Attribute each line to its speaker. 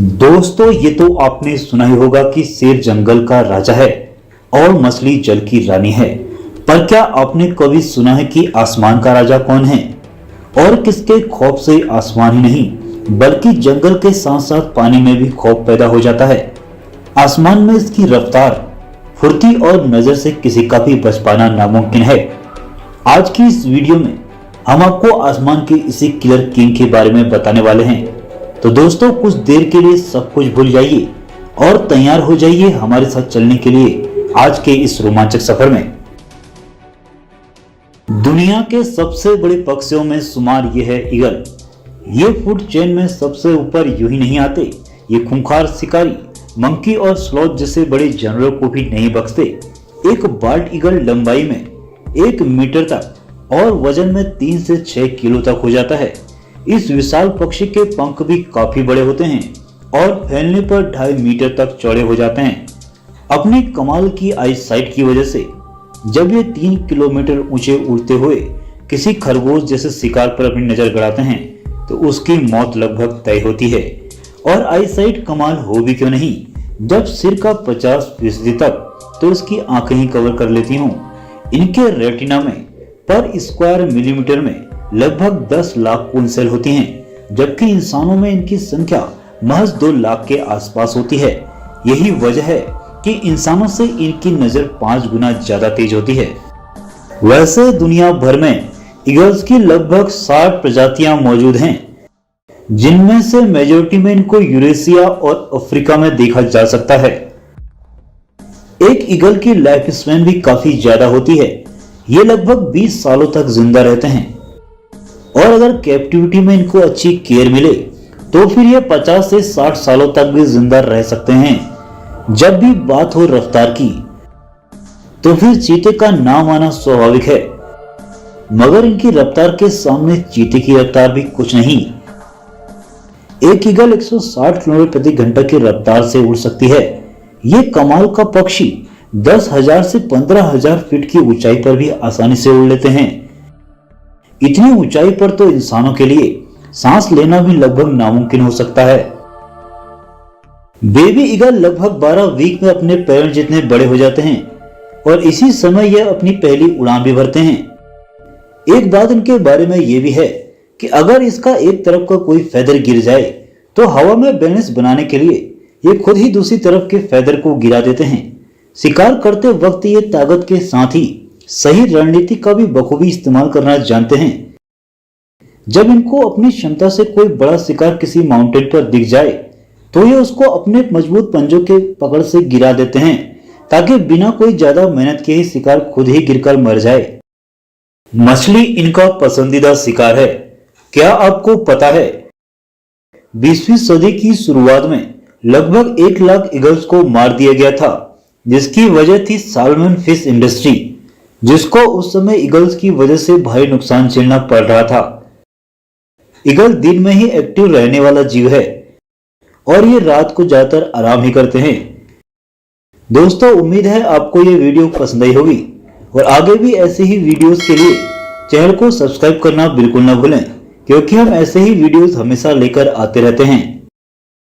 Speaker 1: दोस्तों, ये तो आपने सुना ही होगा कि शेर जंगल का राजा है और मछली जल की रानी है। पर क्या आपने कभी सुना है कि आसमान का राजा कौन है? और किसके खौफ से आसमान ही नहीं बल्कि जंगल के साथ साथ पानी में भी खौफ पैदा हो जाता है। आसमान में इसकी रफ्तार, फुर्ती और नजर से किसी का भी बच पाना नामुमकिन है। आज की इस वीडियो में हम आपको आसमान के इसी किलर किंग के बारे में बताने वाले हैं। तो दोस्तों, कुछ देर के लिए सब कुछ भूल जाइए और तैयार हो जाइए हमारे साथ चलने के लिए आज के इस रोमांचक सफर में। दुनिया के सबसे बड़े पक्षियों में शुमार ये है ईगल। ये फूड चेन में सबसे ऊपर यूं ही नहीं आते। ये खूंखार शिकारी मंकी और स्लॉथ जैसे बड़े जानवरों को भी नहीं बख्शते। एक बाल्ट ईगल लंबाई में 1 मीटर तक और वजन में 3 से 6 किलो तक हो जाता है। इस विशाल पक्षी के पंख भी काफी बड़े होते हैं और फैलने पर 2.5 मीटर तक चौड़े हो जाते हैं। अपनी कमाल की आई साइट की वजह से जब ये 3 किलोमीटर ऊंचे उड़ते हुए किसी खरगोश जैसे शिकार पर अपनी नजर गड़ाते हैं तो उसकी मौत लगभग तय होती है। और आई साइट कमाल हो भी क्यों नहीं, जब सिर का 50% तक तो इसकी आंखें ही कवर कर लेती हूँ। इनके रेटिना में पर स्क्वायर मिलीमीटर में लगभग 10 लाख खून सेल होती हैं, जबकि इंसानों में इनकी संख्या महज 2 लाख के आसपास होती है। यही वजह है कि इंसानों से इनकी नजर 5 गुना ज्यादा तेज होती है। वैसे दुनिया भर में ईगल्स की लगभग 60 प्रजातियां मौजूद हैं, जिनमें से मेजॉरिटी में इनको यूरेशिया और अफ्रीका में देखा जा सकता है। एक ईगल की लाइफ स्पैन भी काफी ज्यादा होती है। ये लगभग 20 सालों तक जिंदा रहते हैं और अगर कैप्टिविटी में इनको अच्छी केयर मिले तो फिर ये 50 से 60 सालों तक भी जिंदा रह सकते हैं। जब भी बात हो रफ्तार की तो फिर चीते का नाम आना स्वाभाविक है, मगर इनकी रफ्तार के सामने चीते की रफ्तार भी कुछ नहीं। एक ईगल 160 किलोमीटर प्रति घंटा की रफ्तार से उड़ सकती है। ये कमाल का पक्षी 10,000 से 15,000 फीट की ऊंचाई पर भी आसानी से उड़ लेते हैं। इतनी ऊंचाई पर तो इंसानों के लिए सांस लेना भी लगभग नामुमकिन हो सकता है। बेबी ईगल लगभग 12 वीक में अपने पेरेंट्स जितने बड़े हो जाते हैं और इसी समय यह अपनी पहली उड़ान भी भरते हैं। एक बात इनके बारे में यह भी है कि अगर इसका एक तरफ का कोई फेदर गिर जाए तो हवा में बैलेंस बनाने के लिए ये खुद ही दूसरी तरफ के फेदर को गिरा देते हैं। शिकार करते वक्त ये ताकत के साथ ही सही रणनीति का भी बखूबी इस्तेमाल करना जानते हैं। जब इनको अपनी क्षमता से कोई बड़ा शिकार किसी माउंटेन पर दिख जाए तो ये उसको अपने मजबूत पंजों के पकड़ से गिरा देते हैं, ताकि बिना कोई ज्यादा मेहनत के ही शिकार खुद ही गिरकर मर जाए। मछली इनका पसंदीदा शिकार है। क्या आपको पता है 20वीं सदी की शुरुआत में लगभग 1 लाख ईगल्स को मार दिया गया था, जिसकी वजह थी साल्मन फिश इंडस्ट्री, जिसको उस समय ईगल्स की वजह से भारी नुकसान झेलना पड़ रहा था। ईगल दिन में ही एक्टिव रहने वाला जीव है और ये रात को ज्यादातर आराम ही करते हैं। दोस्तों, उम्मीद है आपको ये वीडियो पसंद आई होगी और आगे भी ऐसे ही वीडियोस के लिए चैनल को सब्सक्राइब करना बिल्कुल ना भूलें, क्योंकि हम ऐसे ही वीडियोस हमेशा लेकर आते रहते हैं।